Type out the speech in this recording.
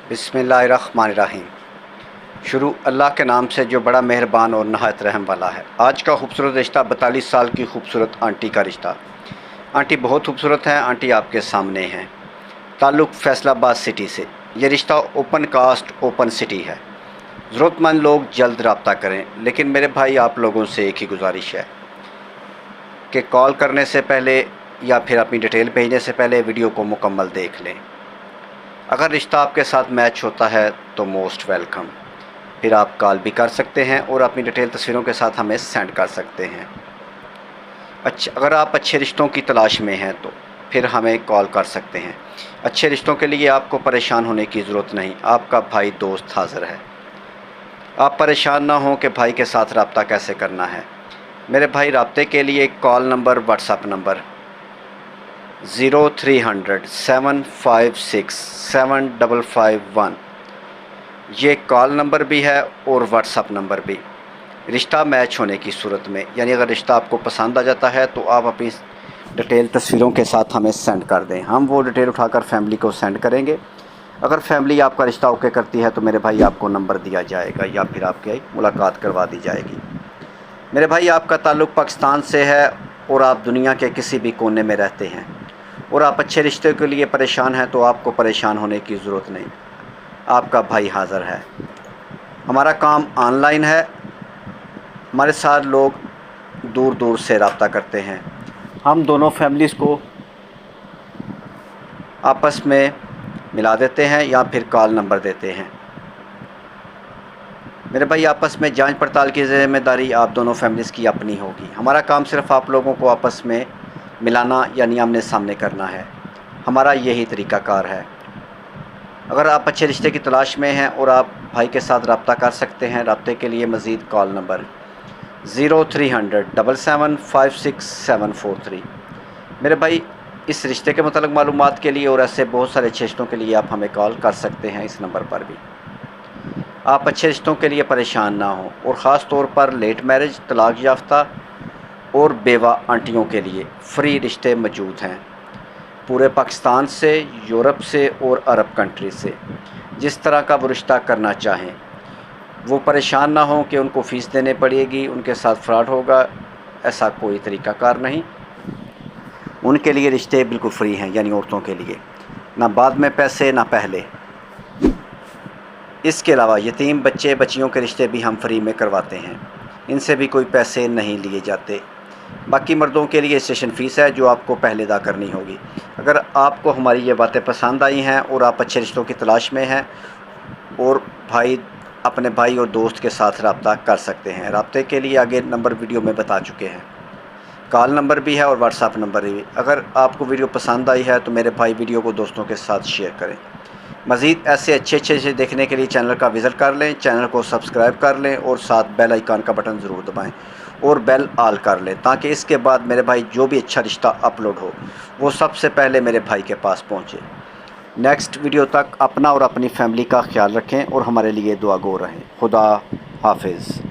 बिस्मिल्लाहिर्रहमानिर्रहीम। शुरू अल्लाह के नाम से जो बड़ा मेहरबान और नहायत रहम वाला है। आज का खूबसूरत रिश्ता 42 साल की खूबसूरत आंटी का रिश्ता। आंटी बहुत खूबसूरत हैं। आंटी आपके सामने हैं। ताल्लुक़ फैसलाबाद सिटी से। ये रिश्ता ओपन कास्ट ओपन सिटी है। ज़रूरतमंद लोग जल्द रब्ता करें। लेकिन मेरे भाई आप लोगों से एक ही गुजारिश है कि कॉल करने से पहले या फिर अपनी डिटेल भेजने से पहले वीडियो को मुकम्मल देख लें। अगर रिश्ता आपके साथ मैच होता है तो मोस्ट वेलकम। फिर आप कॉल भी कर सकते हैं और अपनी डिटेल तस्वीरों के साथ हमें सेंड कर सकते हैं। अगर आप अच्छे रिश्तों की तलाश में हैं तो फिर हमें कॉल कर सकते हैं। अच्छे रिश्तों के लिए आपको परेशान होने की ज़रूरत नहीं। आपका भाई दोस्त हाज़िर है। आप परेशान ना हों कि भाई के साथ रब्ता कैसे करना है। मेरे भाई रब्ते के लिए कॉल नंबर, व्हाट्सएप नंबर 0300 756 7551 ये कॉल नंबर भी है और व्हाट्सएप नंबर भी। रिश्ता मैच होने की सूरत में, यानी अगर रिश्ता आपको पसंद आ जाता है तो आप अपनी डिटेल तस्वीरों के साथ हमें सेंड कर दें। हम वो डिटेल उठाकर फैमिली को सेंड करेंगे। अगर फैमिली आपका रिश्ता ओके करती है तो मेरे भाई आपको नंबर दिया जाएगा या फिर आपकी मुलाकात करवा दी जाएगी। मेरे भाई आपका ताल्लुक़ पाकिस्तान से है और आप दुनिया के किसी भी कोने में रहते हैं और आप अच्छे रिश्ते के लिए परेशान हैं तो आपको परेशान होने की ज़रूरत नहीं। आपका भाई हाज़िर है। हमारा काम ऑनलाइन है। हमारे साथ लोग दूर दूर से रब्ता करते हैं। हम दोनों फैमिलीज़ को आपस में मिला देते हैं या फिर कॉल नंबर देते हैं। मेरे भाई आपस में जांच पड़ताल की ज़िम्मेदारी आप दोनों फैमिलीज़ की अपनी होगी। हमारा काम सिर्फ़ आप लोगों को आपस में मिलाना यानी आमने सामने करना है। हमारा यही तरीक़ाकार है। अगर आप अच्छे रिश्ते की तलाश में हैं और आप भाई के साथ रब्ता कर सकते हैं। रब्ते के लिए मज़ीद कॉल नंबर 0300 77 56 743। मेरे भाई इस रिश्ते के मतलब मालूमात के लिए और ऐसे बहुत सारे अच्छे रिश्तों के लिए आप हमें कॉल कर सकते हैं इस नंबर पर भी। आप अच्छे रिश्तों के लिए परेशान ना हों और ख़ास तौर पर लेट मैरिज, तलाक याफ्ता और बेवा आंटियों के लिए फ्री रिश्ते मौजूद हैं। पूरे पाकिस्तान से, यूरोप से और अरब कंट्री से। जिस तरह का वो रिश्ता करना चाहें। वो परेशान ना हों कि उनको फ़ीस देने पड़ेगी, उनके साथ फ्रॉड होगा। ऐसा कोई तरीक़ाकार नहीं। उनके लिए रिश्ते बिल्कुल फ्री हैं, यानी औरतों के लिए। ना बाद में पैसे ना पहले। इसके अलावा यतीम बच्चे बच्चियों के रिश्ते भी हम फ्री में करवाते हैं। इनसे भी कोई पैसे नहीं लिए जाते। बाकी मर्दों के लिए स्टेशन फ़ीस है जो आपको पहले अदा करनी होगी। अगर आपको हमारी ये बातें पसंद आई हैं और आप अच्छे रिश्तों की तलाश में हैं और अपने भाई और दोस्त के साथ रब्ता कर सकते हैं। रब्ते के लिए आगे नंबर वीडियो में बता चुके हैं। कॉल नंबर भी है और व्हाट्सएप नंबर भी। अगर आपको वीडियो पसंद आई है तो मेरे भाई वीडियो को दोस्तों के साथ शेयर करें। मज़ीद ऐसे अच्छे देखने के लिए चैनल का विज़िट कर लें, चैनल को सब्सक्राइब कर लें और साथ बेल आइकन का बटन ज़रूर दबाएं और बेल ऑल कर लें ताकि इसके बाद मेरे भाई जो भी अच्छा रिश्ता अपलोड हो वो सबसे पहले मेरे भाई के पास पहुँचे। नेक्स्ट वीडियो तक अपना और अपनी फैमिली का ख्याल रखें और हमारे लिए दुआ गो रहें। खुदा हाफिज़।